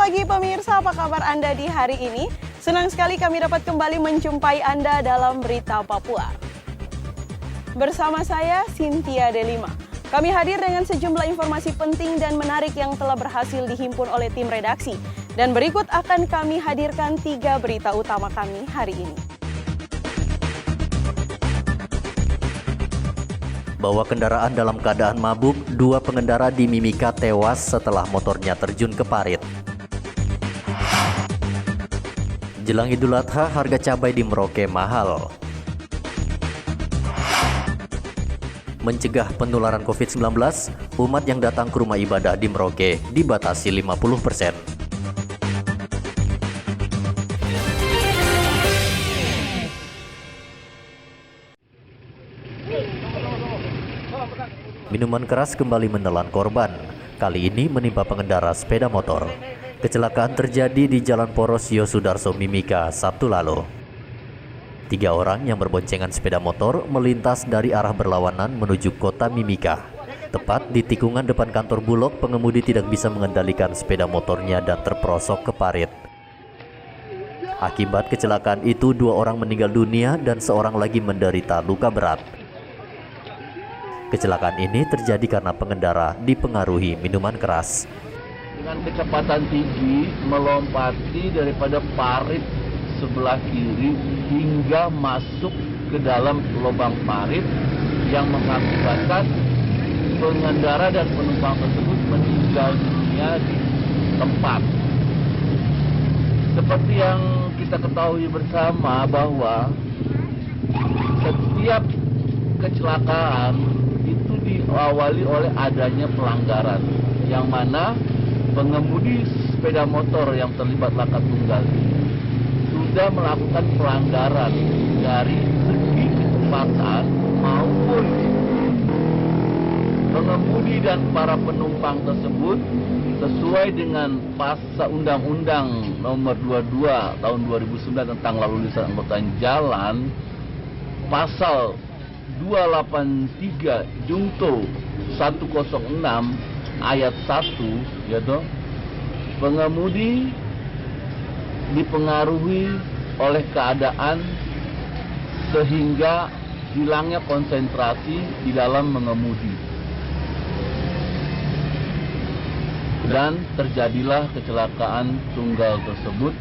pagi pemirsa, apa kabar Anda di hari ini? Senang sekali kami dapat kembali menjumpai Anda dalam Berita Papua. Bersama saya, Cynthia Delima. Kami hadir dengan sejumlah informasi penting dan menarik yang telah berhasil dihimpun oleh tim redaksi. Dan berikut akan kami hadirkan 3 berita utama kami hari ini. Bawa kendaraan dalam keadaan mabuk, 2 pengendara di Mimika tewas setelah motornya terjun ke parit. Jelang Idul Adha, harga cabai di Merauke mahal. Mencegah penularan COVID-19, umat yang datang ke rumah ibadah di Merauke dibatasi 50%. Minuman keras kembali menelan korban, kali ini menimpa pengendara sepeda motor. Kecelakaan terjadi di Jalan Poros Yosudarso Mimika Sabtu lalu. 3 orang yang berboncengan sepeda motor melintas dari arah berlawanan menuju kota Mimika. Tepat di tikungan depan kantor Bulog, pengemudi tidak bisa mengendalikan sepeda motornya dan terperosok ke parit. Akibat kecelakaan itu, 2 orang meninggal dunia dan 1 orang lagi menderita luka berat. Kecelakaan ini terjadi karena pengendara dipengaruhi minuman keras. Dengan kecepatan tinggi melompati daripada parit sebelah kiri hingga masuk ke dalam lubang parit yang mengakibatkan pengendara dan penumpang tersebut meninggal dunia di tempat. Seperti yang kita ketahui bersama bahwa setiap kecelakaan itu diawali oleh adanya pelanggaran, yang mana pengemudi sepeda motor yang terlibat laka tunggal sudah melakukan pelanggaran dari segi kecepatan maupun pengemudi dan para penumpang tersebut sesuai dengan pasal Undang-Undang Nomor 22 Tahun 2009 tentang lalu lintas angkutan jalan, pasal 283 Jungto 106 ayat 1, yaitu pengemudi dipengaruhi oleh keadaan sehingga hilangnya konsentrasi di dalam mengemudi dan terjadilah kecelakaan tunggal tersebut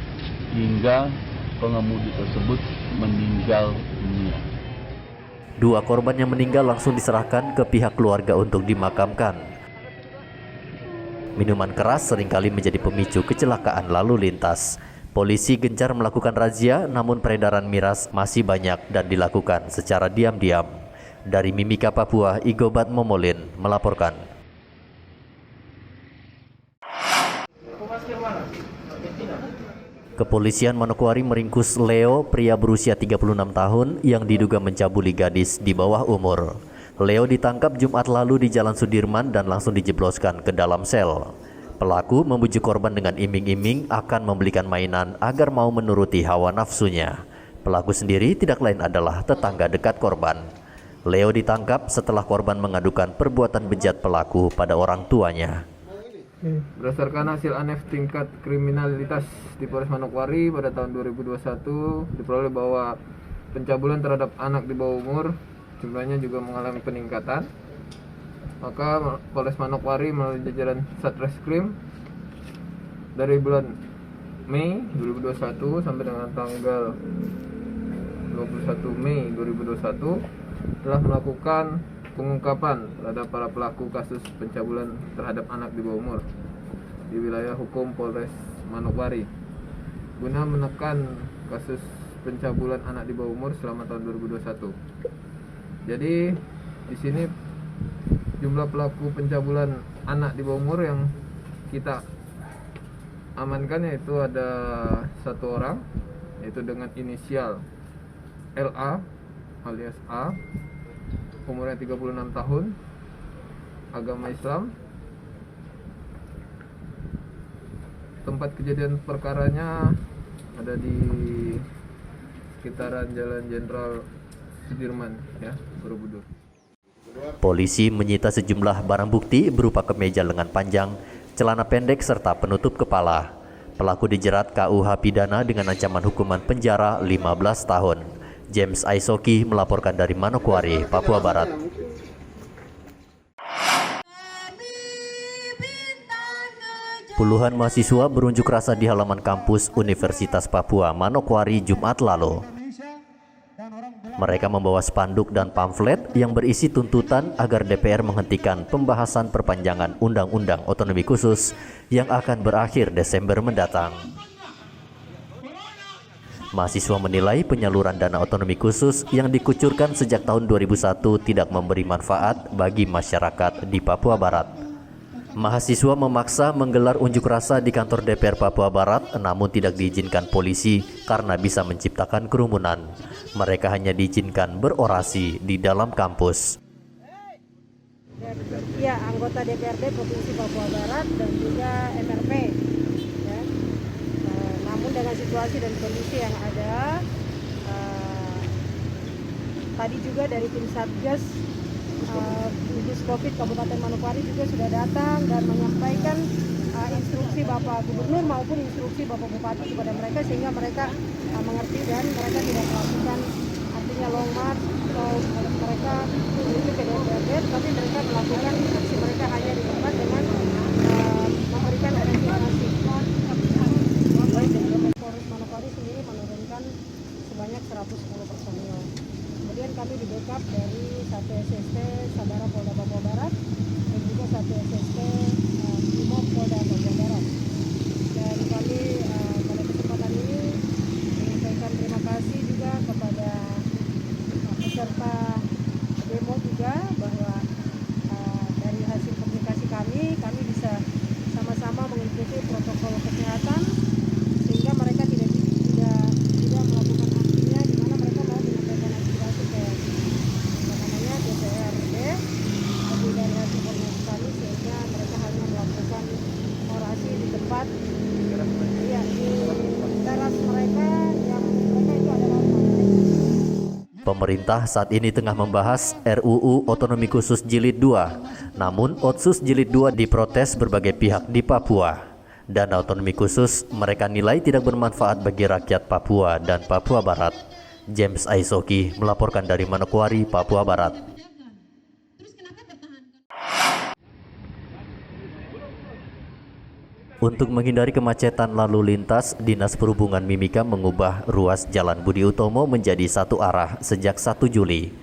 hingga pengemudi tersebut meninggal dunia. 2 korban yang meninggal langsung diserahkan ke pihak keluarga untuk dimakamkan. Minuman keras seringkali menjadi pemicu kecelakaan lalu lintas. Polisi gencar melakukan razia, namun peredaran miras masih banyak dan dilakukan secara diam-diam. Dari Mimika, Papua, Igobat Momolin melaporkan. Kepolisian Manokwari meringkus Leo, pria berusia 36 tahun yang diduga mencabuli gadis di bawah umur. Leo ditangkap Jumat lalu di Jalan Sudirman dan langsung dijebloskan ke dalam sel. Pelaku membujuk korban dengan iming-iming akan membelikan mainan agar mau menuruti hawa nafsunya. Pelaku sendiri tidak lain adalah tetangga dekat korban. Leo ditangkap setelah korban mengadukan perbuatan bejat pelaku pada orang tuanya. Berdasarkan hasil ANEF tingkat kriminalitas di Polres Manokwari pada tahun 2021 diperoleh bahwa pencabulan terhadap anak di bawah umur jumlahnya juga mengalami peningkatan. Maka Polres Manokwari melalui jajaran Satreskrim dari bulan Mei 2021 sampai dengan tanggal 21 Mei 2021 telah melakukan pengungkapan terhadap para pelaku kasus pencabulan terhadap anak di bawah umur di wilayah hukum Polres Manokwari guna menekan kasus pencabulan anak di bawah umur selama tahun 2021. Jadi di sini jumlah pelaku pencabulan anak di bawah umur yang kita amankan yaitu ada 1 orang, yaitu dengan inisial LA alias A, umurnya 36 tahun, agama Islam. Tempat kejadian perkaranya ada di sekitaran Jalan Jenderal Sudirman, ya, Borobudur. Polisi menyita sejumlah barang bukti berupa kemeja lengan panjang, celana pendek serta penutup kepala. Pelaku dijerat KUH pidana dengan ancaman hukuman penjara 15 tahun. James Aisoki melaporkan dari Manokwari, Papua Barat. Puluhan mahasiswa berunjuk rasa di halaman kampus Universitas Papua Manokwari Jumat lalu. Mereka membawa spanduk dan pamflet yang berisi tuntutan agar DPR menghentikan pembahasan perpanjangan Undang-Undang Otonomi Khusus yang akan berakhir Desember mendatang. Mahasiswa menilai penyaluran dana otonomi khusus yang dikucurkan sejak tahun 2001 tidak memberi manfaat bagi masyarakat di Papua Barat. Mahasiswa memaksa menggelar unjuk rasa di kantor DPR Papua Barat, namun tidak diizinkan polisi karena bisa menciptakan kerumunan. Mereka hanya diizinkan berorasi di dalam kampus. Ya, anggota DPRD Provinsi Papua Barat dan juga MRP. Ya. Namun dengan situasi dan kondisi yang ada, tadi juga dari tim Satgas gugus COVID Kabupaten Manokwari juga sudah datang dan menyampaikan instruksi Bapak Gubernur maupun instruksi Bapak Bupati kepada mereka sehingga mereka mengerti dan mereka tidak melakukan artinya long march atau mereka menuju ke DPRD, tapi mereka melakukan aksi mereka hanya di tempat dengan memberikan orientasi. Baik dari Polres Manokwari sendiri menurunkan sebanyak 110 personil. Kemudian kami di backup dari 1 SST Sabara Polda Papua Barat dan juga 1 SST Brimob Polda Papua Barat. Dan kami pada kesempatan ini menyampaikan terima kasih juga kepada peserta demo juga bahwa dari hasil komunikasi kami bisa sama-sama mengikuti protokol kesehatan sehingga mereka tidak melakukan aksinya di mana mereka mau menyampaikan aspirasi ke DPRD. Tapi dari hasil komunikasi kami sehingga mereka hanya melakukan orasi di tempat di teras mereka yang mereka itu adalah Pemerintah saat ini tengah membahas RUU Otonomi Khusus Jilid 2. Namun, Otsus Jilid 2 diprotes berbagai pihak di Papua. Dana otonomi khusus mereka nilai tidak bermanfaat bagi rakyat Papua dan Papua Barat. James Aisoki melaporkan dari Manokwari, Papua Barat. Untuk menghindari kemacetan lalu lintas, Dinas Perhubungan Mimika mengubah ruas Jalan Budi Utomo menjadi satu arah sejak 1 Juli.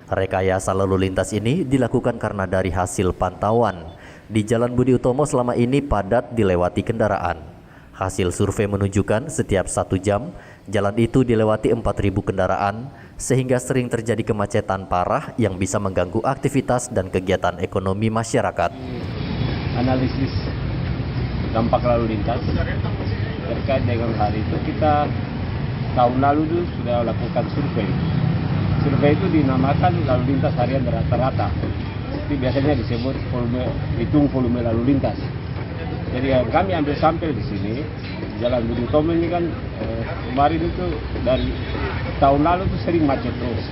Rekayasa lalu lintas ini dilakukan karena dari hasil pantauan, di Jalan Budi Utomo selama ini padat dilewati kendaraan. Hasil survei menunjukkan setiap 1 jam, jalan itu dilewati 4.000 kendaraan, sehingga sering terjadi kemacetan parah yang bisa mengganggu aktivitas dan kegiatan ekonomi masyarakat. Analisis dampak lalu lintas terkait dengan hal itu, kita tahun lalu itu sudah lakukan survei. Survei itu dinamakan lalu lintas harian rata-rata. Itu biasanya disebut hitung volume lalu lintas. Jadi kami ambil sampel di sini. Jalan Budi Utomo ini kan kemarin itu dari tahun lalu itu sering macet terus.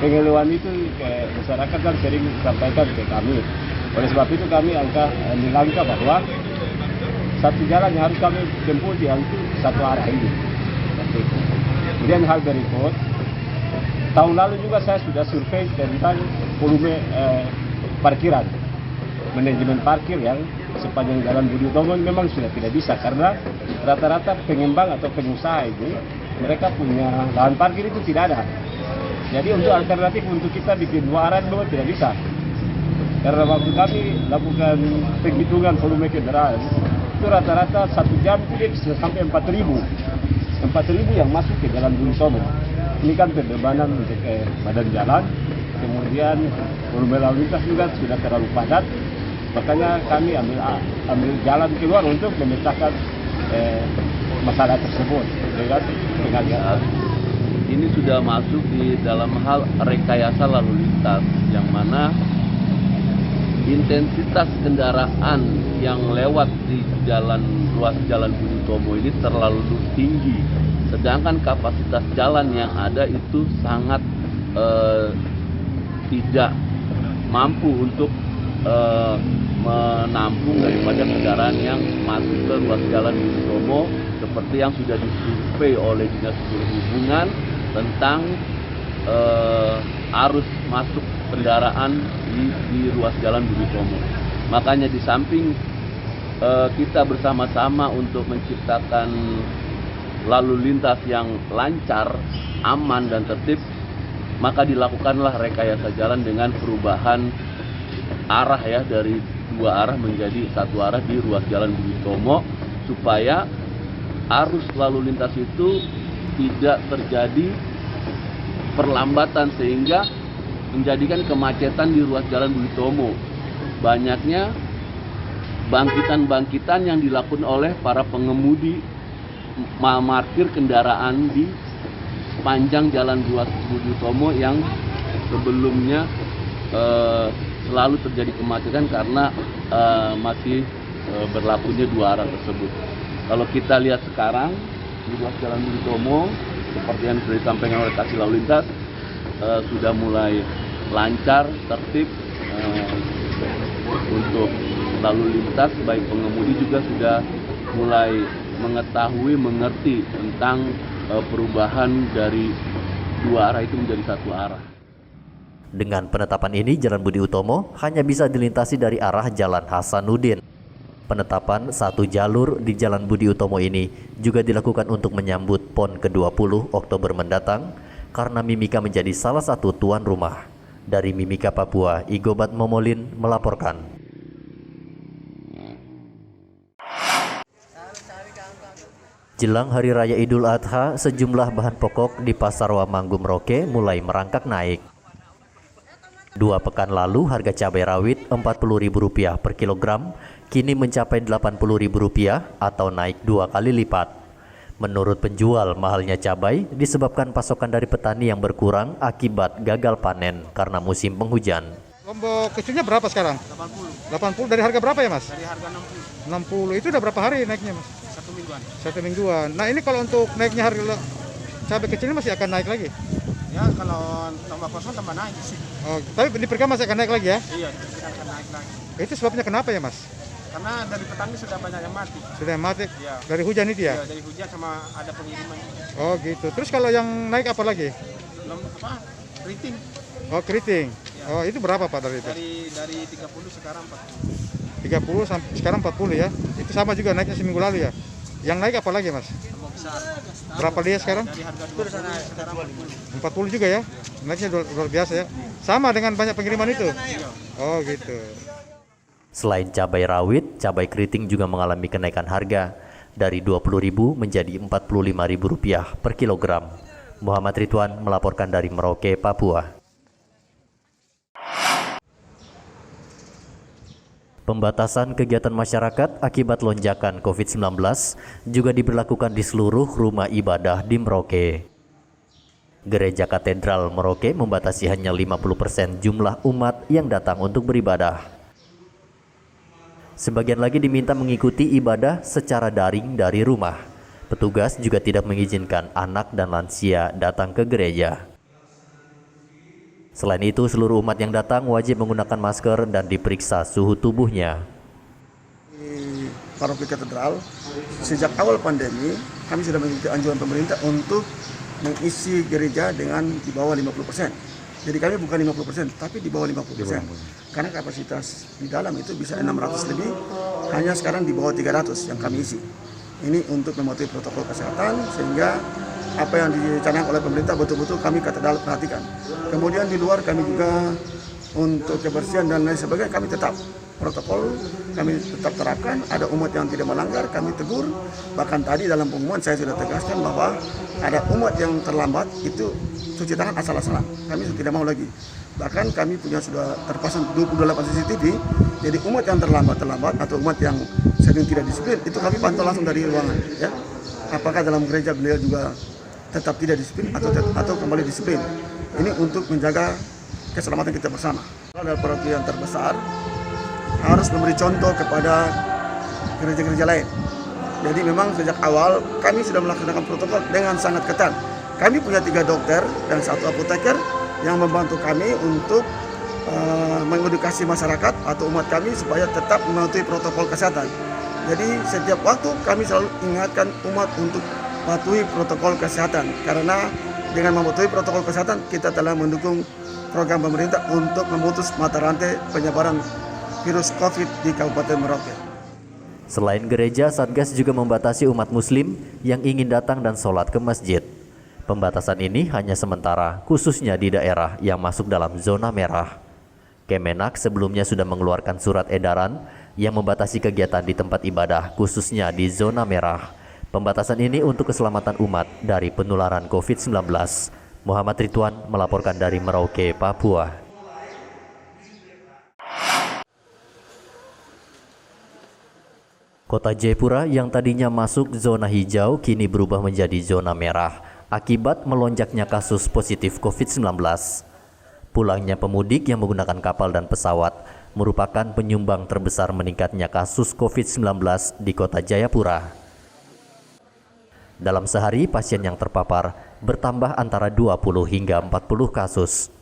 Pengeluhan itu masyarakat kan sering disampaikan ke kami. Oleh sebab itu kami ambil langkah bahwa satu jalan yang harus kami tempuh yang itu satu arah ini. Kemudian hal berikut, tahun lalu juga saya sudah survei tentang volume parkiran, manajemen parkir yang sepanjang Jalan Budi Utomo memang sudah tidak bisa karena rata-rata pengembang atau pengusaha ini mereka punya lahan parkir itu tidak ada. Jadi untuk alternatif untuk kita bikin 2 arah memang tidak bisa. Karena waktu kami lakukan penghitungan volume kendaraan itu rata-rata 1 jam itu dia bisa sampai 4.000 yang masuk ke Jalan Budi Utomo. Ini kan perbebanan untuk badan jalan, kemudian volume lalu lintas juga sudah terlalu padat. Makanya kami ambil jalan keluar untuk memecahkan masalah tersebut dengan pengalihan. Ini sudah masuk di dalam hal rekayasa lalu lintas yang mana intensitas kendaraan yang lewat di ruas Jalan Budi Utomo ini terlalu tinggi, sedangkan kapasitas jalan yang ada itu sangat tidak mampu untuk menampung daripada kendaraan yang masuk ke ruas jalan Budi Utomo seperti yang sudah disurvei oleh Dinas Perhubungan tentang arus masuk kendaraan di ruas jalan Budi Utomo. Makanya di samping kita bersama-sama untuk menciptakan lalu lintas yang lancar, aman dan tertib, maka dilakukanlah rekayasa jalan dengan perubahan arah ya dari 2 arah menjadi 1 arah di ruas jalan Budi Utomo supaya arus lalu lintas itu tidak terjadi perlambatan sehingga menjadikan kemacetan di ruas jalan Budi Utomo. Banyaknya bangkitan-bangkitan yang dilakukan oleh para pengemudi memarkir kendaraan di sepanjang jalan ruas Budi Utomo yang sebelumnya selalu terjadi kemacetan karena masih berlakunya 2 arah tersebut. Kalau kita lihat sekarang di ruas jalan Budi Utomo seperti yang sudah disampaikan oleh Kasih Lalu Lintas sudah mulai lancar, tertib untuk lalu lintas, baik pengemudi juga sudah mulai mengetahui, mengerti tentang perubahan dari 2 arah itu menjadi 1 arah. Dengan penetapan ini, Jalan Budi Utomo hanya bisa dilintasi dari arah Jalan Hasanuddin. Penetapan 1 jalur di Jalan Budi Utomo ini juga dilakukan untuk menyambut PON ke-20 Oktober mendatang karena Mimika menjadi salah satu tuan rumah. Dari Mimika, Papua, Igobat Momolin melaporkan. Jelang Hari Raya Idul Adha, sejumlah bahan pokok di Pasar Wamanggu Merauke mulai merangkak naik. 2 pekan lalu harga cabai rawit Rp40.000 per kilogram kini mencapai Rp80.000 atau naik 2 kali lipat. Menurut penjual, mahalnya cabai disebabkan pasokan dari petani yang berkurang akibat gagal panen karena musim penghujan. Lombok kecilnya berapa sekarang? 80. 80 dari harga berapa ya Mas? Dari harga 60. 60. Itu udah berapa hari naiknya Mas? 1 mingguan. 1 mingguan. Nah ini kalau untuk naiknya harga cabai kecilnya masih akan naik lagi? Ya kalau tambah kosong tambah naik sih. Oh, tapi diperkirakan masih akan naik lagi ya? Iya, kita akan naik lagi. Itu sebabnya kenapa ya Mas? Karena dari petani sudah banyak yang mati. Sudah mati? Iya. Dari hujan itu ya? Iya, dari hujan sama ada pengiriman. Oh gitu. Terus kalau yang naik apa lagi? Belum apa? Keriting. Oh keriting. Ya. Oh itu berapa Pak dari itu? Dari 30 sekarang 40. 30 sampai sekarang 40 ya? Itu sama juga naiknya seminggu lalu ya? Yang naik apa lagi Mas? Tambah besar. Berapa dia sekarang? Dari harga 20 sekarang 40. 40 juga ya? Naiknya luar biasa ya? Sama dengan banyak pengiriman itu? Oh gitu. Selain cabai rawit, cabai keriting juga mengalami kenaikan harga dari Rp20.000 menjadi Rp45.000 per kilogram. Muhammad Ridwan melaporkan dari Merauke, Papua. Pembatasan kegiatan masyarakat akibat lonjakan COVID-19 juga diberlakukan di seluruh rumah ibadah di Merauke. Gereja Katedral Merauke membatasi hanya 50% jumlah umat yang datang untuk beribadah. Sebagian lagi diminta mengikuti ibadah secara daring dari rumah. Petugas juga tidak mengizinkan anak dan lansia datang ke gereja. Selain itu, seluruh umat yang datang wajib menggunakan masker dan diperiksa suhu tubuhnya. Di Paroki Katedral, sejak awal pandemi, kami sudah mengikuti anjuran pemerintah untuk mengisi gereja dengan di bawah 50%. Jadi kami bukan 50%, tapi di bawah 50%. Karena kapasitas di dalam itu bisa 600 lebih, hanya sekarang di bawah 300 yang kami isi. Ini untuk mematuhi protokol kesehatan, sehingga apa yang dicanangkan oleh pemerintah betul-betul kami katedral perhatikan. Kemudian di luar kami juga untuk kebersihan dan lain sebagainya kami tetap protokol, kami tetap terapkan. Ada umat yang tidak melanggar, kami tegur. Bahkan tadi dalam pengumuman saya sudah tegaskan bahwa ada umat yang terlambat itu cuci tangan asal-asalan. Kami sudah tidak mau lagi. Bahkan kami punya sudah terpasang 28 CCTV. Jadi umat yang terlambat atau umat yang sering tidak disiplin itu kami pantau langsung dari ruangan. Ya, apakah dalam gereja beliau juga tetap tidak disiplin atau kembali disiplin. Ini untuk menjaga keselamatan kita bersama. Kalau ada paroki yang terbesar harus memberi contoh kepada gereja-gereja lain. Jadi memang sejak awal kami sudah melaksanakan protokol dengan sangat ketat. Kami punya 3 dokter dan 1 apoteker yang membantu kami untuk mengedukasi masyarakat atau umat kami supaya tetap mematuhi protokol kesehatan. Jadi setiap waktu kami selalu ingatkan umat untuk patuhi protokol kesehatan, karena dengan mematuhi protokol kesehatan kita telah mendukung program pemerintah untuk memutus mata rantai penyebaran virus COVID di Kabupaten Merauke. Selain gereja, Satgas juga membatasi umat muslim yang ingin datang dan sholat ke masjid. Pembatasan ini hanya sementara, khususnya di daerah yang masuk dalam zona merah. Kemenak sebelumnya sudah mengeluarkan surat edaran yang membatasi kegiatan di tempat ibadah, khususnya di zona merah. Pembatasan ini untuk keselamatan umat dari penularan COVID-19. Muhammad Ridwan melaporkan dari Merauke, Papua. Kota Jayapura yang tadinya masuk zona hijau kini berubah menjadi zona merah akibat melonjaknya kasus positif COVID-19. Pulangnya pemudik yang menggunakan kapal dan pesawat merupakan penyumbang terbesar meningkatnya kasus COVID-19 di Kota Jayapura. Dalam sehari, pasien yang terpapar bertambah antara 20 hingga 40 kasus.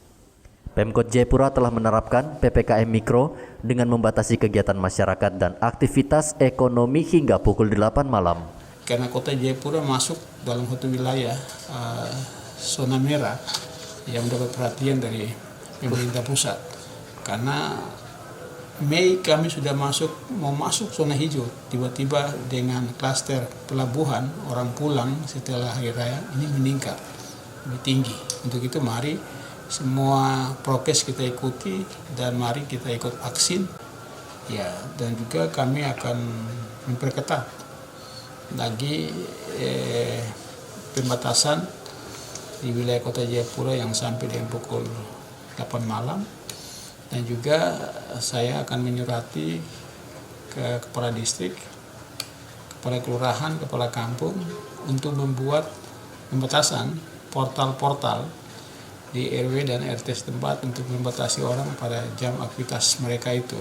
Pemkot Jayapura telah menerapkan PPKM Mikro dengan membatasi kegiatan masyarakat dan aktivitas ekonomi hingga pukul 8 malam. Karena Kota Jayapura masuk dalam satu wilayah zona merah yang mendapat perhatian dari pemerintah pusat. Karena Mei kami sudah mau masuk zona hijau, tiba-tiba dengan klaster pelabuhan orang pulang setelah hari raya ini meningkat lebih tinggi. Untuk itu mari semua prokes kita ikuti dan mari kita ikut vaksin. Ya, dan juga kami akan memperketat lagi pembatasan di wilayah Kota Jayapura yang sampai dengan pukul 8 malam. Dan juga saya akan menyurati ke kepala distrik, kepala kelurahan, kepala kampung untuk membuat pembatasan portal-portal di RW dan RT setempat untuk membatasi orang pada jam aktivitas mereka itu.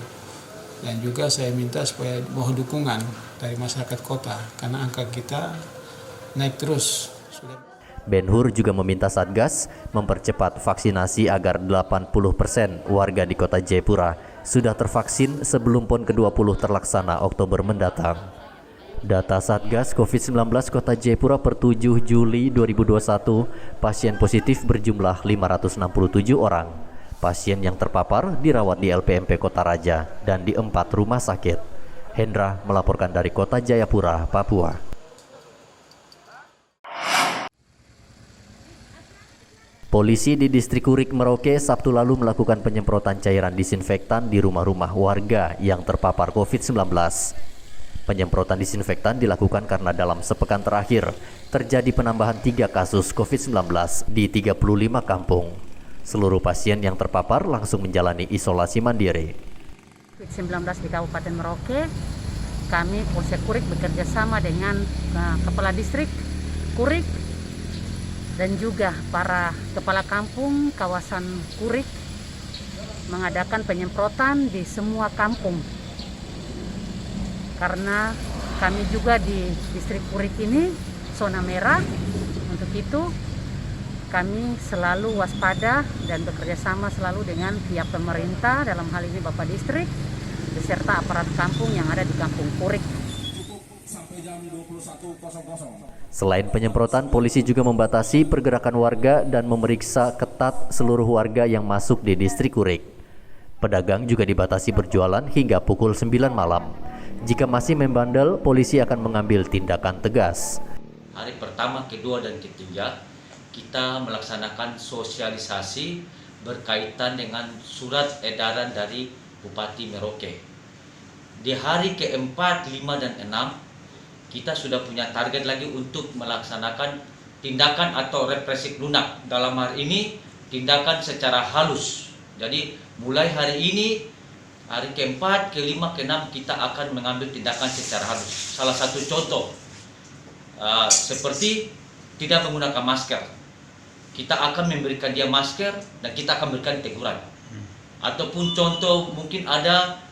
Dan juga saya minta supaya mohon dukungan dari masyarakat kota karena angka kita naik terus. Ben Hur juga meminta Satgas mempercepat vaksinasi agar 80% warga di Kota Jayapura sudah tervaksin sebelum PON ke-20 terlaksana Oktober mendatang. Data Satgas COVID-19 Kota Jayapura per 7 Juli 2021, pasien positif berjumlah 567 orang. Pasien yang terpapar dirawat di LPMP Kota Raja dan di 4 rumah sakit. Hendra melaporkan dari Kota Jayapura, Papua. Polisi di Distrik Kurik, Merauke, Sabtu lalu melakukan penyemprotan cairan disinfektan di rumah-rumah warga yang terpapar COVID-19. Penyemprotan disinfektan dilakukan karena dalam sepekan terakhir terjadi penambahan 3 kasus COVID-19 di 35 kampung. Seluruh pasien yang terpapar langsung menjalani isolasi mandiri. COVID-19 di Kabupaten Merauke, kami Polsek Kurik bekerja sama dengan Kepala Distrik Kurik dan juga para kepala kampung kawasan Kurik mengadakan penyemprotan di semua kampung. Karena kami juga di Distrik Kurik ini zona merah, untuk itu kami selalu waspada dan bekerja sama selalu dengan pihak pemerintah, dalam hal ini Bapak Distrik, beserta aparat kampung yang ada di Kampung Kurik. Selain penyemprotan, polisi juga membatasi pergerakan warga dan memeriksa ketat seluruh warga yang masuk di Distrik Kurik. Pedagang juga dibatasi berjualan hingga pukul 9 malam. Jika masih membandel, polisi akan mengambil tindakan tegas. Hari pertama, kedua, dan ketiga, kita melaksanakan sosialisasi berkaitan dengan surat edaran dari Bupati Merauke. Di hari keempat, 5, dan 6, kita sudah punya target lagi untuk melaksanakan tindakan atau represif lunak. Dalam hari ini, tindakan secara halus. Jadi, mulai hari ini, hari keempat, kelima, keenam, kita akan mengambil tindakan secara halus. Salah satu contoh, seperti tidak menggunakan masker. Kita akan memberikan dia masker dan kita akan berikan teguran. Ataupun contoh, mungkin ada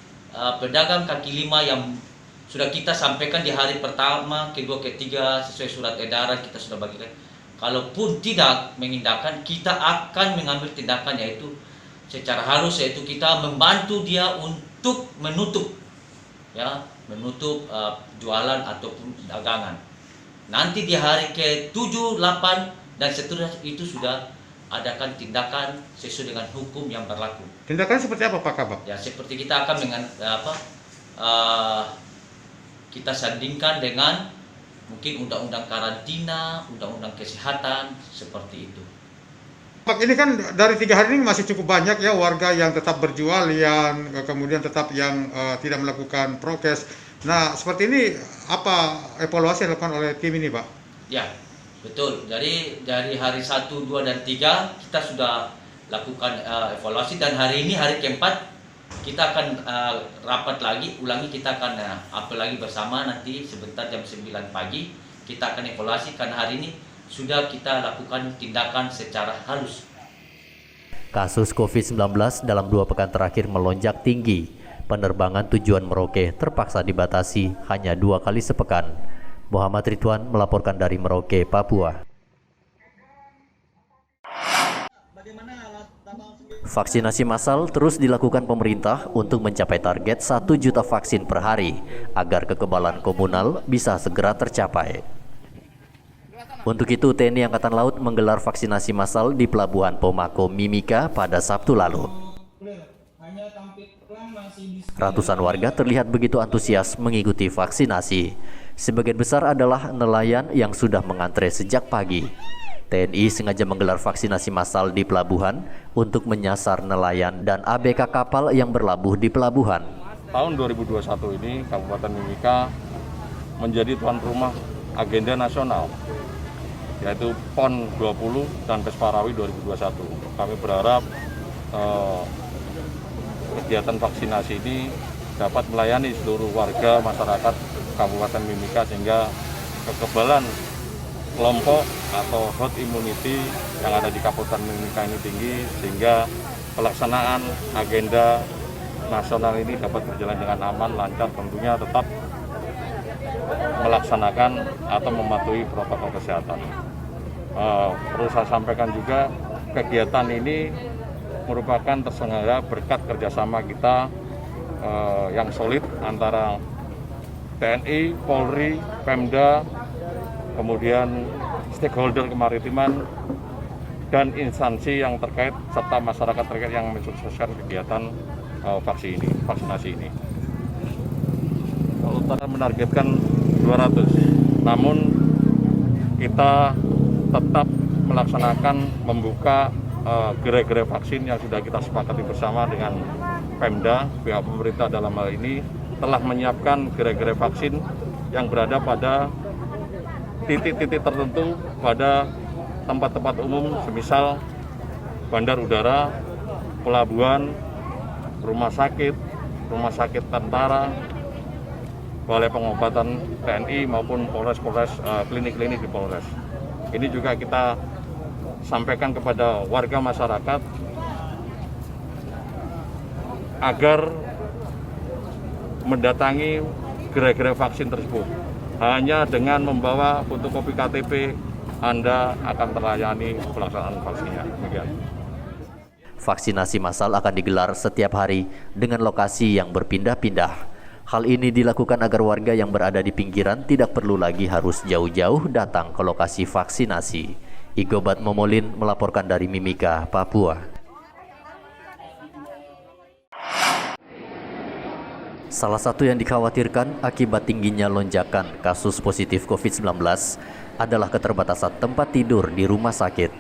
pedagang kaki lima yang sudah kita sampaikan di hari pertama, kedua, ketiga, sesuai surat edaran kita sudah bagikan. Kalaupun tidak mengindahkan, kita akan mengambil tindakan, yaitu secara halus, yaitu kita membantu dia untuk menutup jualan ataupun dagangan. Nanti di hari ke-7, 8 dan seterusnya itu sudah adakan tindakan sesuai dengan hukum yang berlaku. Tindakan seperti apa Pak Kabak? Ya, seperti kita akan dengan kita sandingkan dengan mungkin undang-undang karantina, undang-undang kesehatan, seperti itu. Pak, ini kan dari 3 hari ini masih cukup banyak ya warga yang tetap berjual, yang kemudian tetap yang tidak melakukan prokes. Nah, seperti ini apa evaluasi yang dilakukan oleh tim ini, Pak? Ya, betul. Dari hari 1, 2, dan 3 kita sudah lakukan evaluasi, dan hari ini hari keempat kita akan rapat lagi, kita akan apel lagi bersama nanti sebentar jam 9 pagi. Kita akan evaluasi karena hari ini sudah kita lakukan tindakan secara halus. Kasus COVID-19 dalam 2 pekan terakhir melonjak tinggi. Penerbangan tujuan Merauke terpaksa dibatasi hanya 2 kali sepekan. Muhammad Ridwan melaporkan dari Merauke, Papua. Vaksinasi massal terus dilakukan pemerintah untuk mencapai target 1 juta vaksin per hari agar kekebalan komunal bisa segera tercapai. Untuk itu, TNI Angkatan Laut menggelar vaksinasi massal di Pelabuhan Pomako Mimika pada Sabtu lalu. Ratusan warga terlihat begitu antusias mengikuti vaksinasi. Sebagian besar adalah nelayan yang sudah mengantre sejak pagi. TNI sengaja menggelar vaksinasi massal di pelabuhan untuk menyasar nelayan dan ABK kapal yang berlabuh di pelabuhan. Tahun 2021 ini Kabupaten Mimika menjadi tuan rumah agenda nasional, yaitu PON 20 dan Pesparawi 2021. Kami berharap kegiatan vaksinasi ini dapat melayani seluruh warga masyarakat Kabupaten Mimika sehingga kekebalan kelompok atau herd immunity yang ada di Kabupaten Mimika ini tinggi, sehingga pelaksanaan agenda nasional ini dapat berjalan dengan aman, lancar, tentunya tetap melaksanakan atau mematuhi protokol kesehatan. Perlu saya sampaikan juga, kegiatan ini merupakan terselenggara berkat kerjasama kita yang solid antara TNI, Polri, Pemda, kemudian stakeholder kemaritiman, dan instansi yang terkait serta masyarakat terkait yang mensukseskan kegiatan vaksinasi ini. Kalau kita menargetkan 200, namun kita tetap melaksanakan membuka gerai-gerai vaksin yang sudah kita sepakati bersama dengan Pemda. Pihak pemerintah dalam hal ini telah menyiapkan gerai-gerai vaksin yang berada pada titik-titik tertentu pada tempat-tempat umum, semisal bandar udara, pelabuhan, rumah sakit tentara, balai pengobatan TNI maupun Polres, klinik-klinik di Polres. Ini juga kita sampaikan kepada warga masyarakat agar mendatangi gerai-gerai vaksin tersebut. Hanya dengan membawa fotokopi KTP, Anda akan terlayani pelaksanaan vaksinnya. Demikian. Vaksinasi massal akan digelar setiap hari dengan lokasi yang berpindah-pindah. Hal ini dilakukan agar warga yang berada di pinggiran tidak perlu lagi harus jauh-jauh datang ke lokasi vaksinasi. Igobat Momolin melaporkan dari Mimika, Papua. Salah satu yang dikhawatirkan akibat tingginya lonjakan kasus positif COVID-19 adalah keterbatasan tempat tidur di rumah sakit.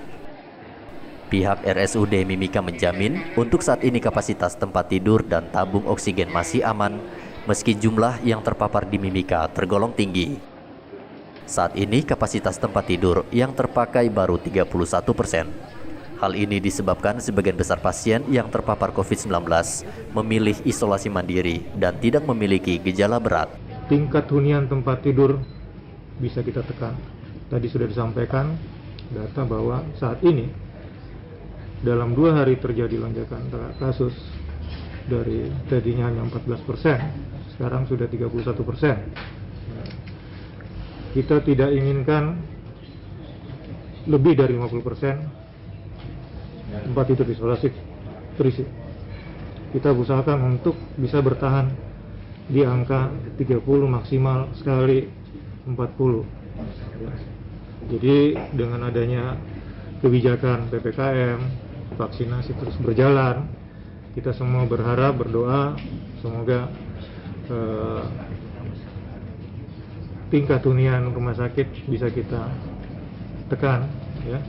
Pihak RSUD Mimika menjamin untuk saat ini kapasitas tempat tidur dan tabung oksigen masih aman, meski jumlah yang terpapar di Mimika tergolong tinggi. Saat ini kapasitas tempat tidur yang terpakai baru 31%. Hal ini disebabkan sebagian besar pasien yang terpapar COVID-19 memilih isolasi mandiri dan tidak memiliki gejala berat. Tingkat hunian tempat tidur bisa kita tekan. Tadi sudah disampaikan data bahwa saat ini dalam 2 hari terjadi lonjakan kasus dari tadinya hanya 14%, sekarang sudah 31%. Kita tidak inginkan lebih dari 50% tempat tidur isolasi. terisi. Kita usahakan untuk bisa bertahan di angka 30 maksimal sekali 40. Jadi dengan adanya kebijakan PPKM, vaksinasi terus berjalan, kita semua berharap, berdoa semoga tingkat hunian rumah sakit bisa kita tekan, ya.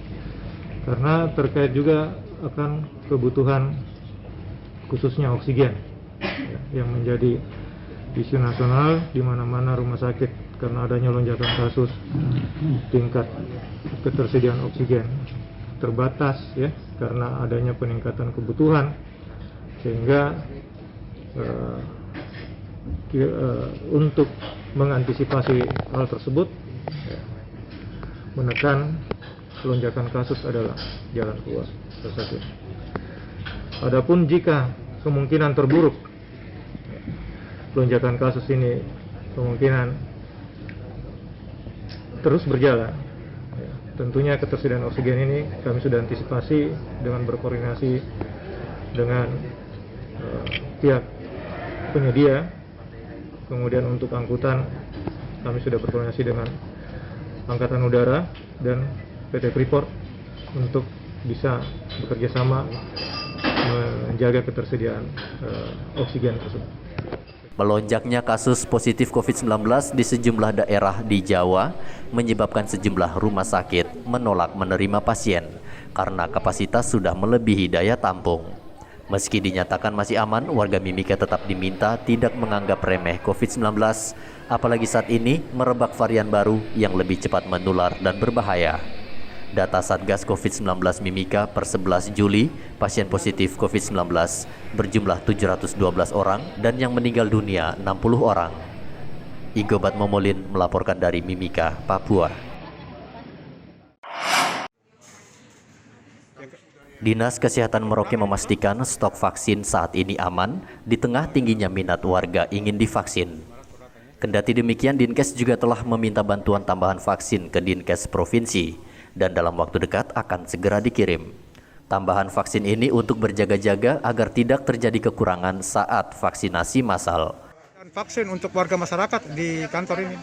Karena terkait juga akan kebutuhan khususnya oksigen, ya, yang menjadi isu nasional di mana-mana rumah sakit karena adanya lonjakan kasus, tingkat ketersediaan oksigen terbatas, ya, karena adanya peningkatan kebutuhan, sehingga untuk mengantisipasi hal tersebut, ya, menekan lonjakan kasus adalah jalan keluar tersebut. Adapun jika kemungkinan terburuk, lonjakan kasus ini kemungkinan terus berjalan, ya, tentunya ketersediaan oksigen ini kami sudah antisipasi dengan berkoordinasi dengan pihak penyedia. Kemudian untuk angkutan kami sudah berkoordinasi dengan Angkatan Udara dan PT Freeport untuk bisa bekerja sama menjaga ketersediaan oksigen tersebut. Melonjaknya kasus positif COVID-19 di sejumlah daerah di Jawa menyebabkan sejumlah rumah sakit menolak menerima pasien karena kapasitas sudah melebihi daya tampung. Meski dinyatakan masih aman, warga Mimika tetap diminta tidak menganggap remeh COVID-19, apalagi saat ini merebak varian baru yang lebih cepat menular dan berbahaya. Data Satgas COVID-19 Mimika per 11 Juli, pasien positif COVID-19 berjumlah 712 orang dan yang meninggal dunia 60 orang. Igobat Momolin melaporkan dari Mimika, Papua. Dinas Kesehatan Merauke memastikan stok vaksin saat ini aman di tengah tingginya minat warga ingin divaksin. Kendati demikian, Dinkes juga telah meminta bantuan tambahan vaksin ke Dinkes Provinsi dan dalam waktu dekat akan segera dikirim. Tambahan vaksin ini untuk berjaga-jaga agar tidak terjadi kekurangan saat vaksinasi massal. Vaksin untuk warga masyarakat di kantor ini?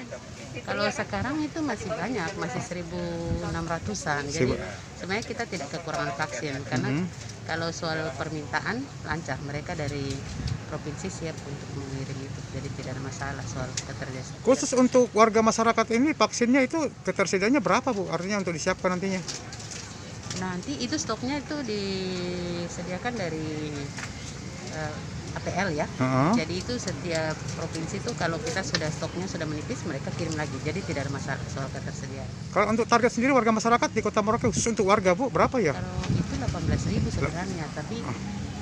Kalau sekarang itu masih banyak, masih 1.600-an. Jadi sebenarnya kita tidak kekurangan vaksin karena kalau soal permintaan lancar, mereka dari provinsi siap untuk mengirim itu. Jadi tidak ada masalah soal ketersediaan. Khusus untuk warga masyarakat ini vaksinnya itu ketersediaannya berapa, Bu? Artinya untuk disiapkan nantinya? Nanti itu stoknya itu disediakan dari APL ya. Jadi itu setiap provinsi itu kalau kita sudah stoknya sudah menipis, mereka kirim lagi. Jadi tidak ada masalah soal ketersediaan. Kalau untuk target sendiri warga masyarakat di Kota Merauke khusus untuk warga, Bu, berapa ya? Kalau itu 18.000 sebenarnya, tapi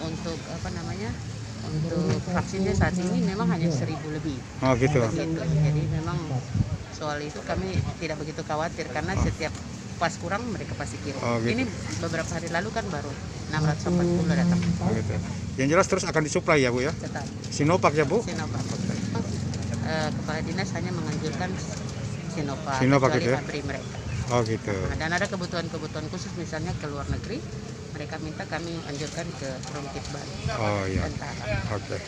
untuk untuk vaksinnya saat ini memang hanya 1.000 lebih. Oh gitu. Jadi memang soal itu kami tidak begitu khawatir karena setiap pas kurang mereka pasti kirim. Gitu. Ini beberapa hari lalu kan baru 640 datang. Gitu. Yang jelas terus akan disuplai ya, Bu ya? Tetap. Sinovac ya, Bu? Sinovac. Kepala dinas hanya menganjurkan Sinovac gitu ya? pabrik mereka. Oh gitu. Dan ada kebutuhan-kebutuhan khusus misalnya ke luar negeri, mereka minta kami anjurkan ke Rumkit Bali. Oh iya. Oke.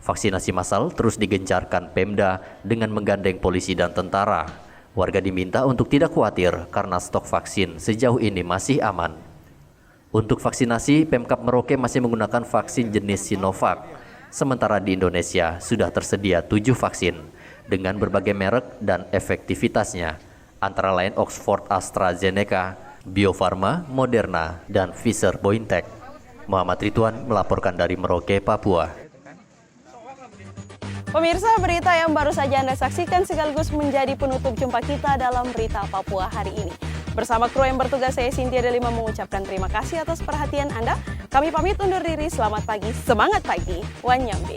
Vaksinasi massal terus digencarkan Pemda dengan menggandeng polisi dan tentara. Warga diminta untuk tidak khawatir karena stok vaksin sejauh ini masih aman. Untuk vaksinasi, Pemkab Merauke masih menggunakan vaksin jenis Sinovac. Sementara di Indonesia sudah tersedia 7 vaksin dengan berbagai merek dan efektivitasnya, antara lain Oxford AstraZeneca, Bio Farma, Moderna, dan Pfizer-BioNTech. Muhammad Ridwan melaporkan dari Merauke, Papua. Pemirsa, berita yang baru saja Anda saksikan sekaligus menjadi penutup jumpa kita dalam Berita Papua hari ini. Bersama kru yang bertugas, saya Cynthia Delima mengucapkan terima kasih atas perhatian Anda. Kami pamit undur diri, selamat pagi, semangat pagi, Wanyambe.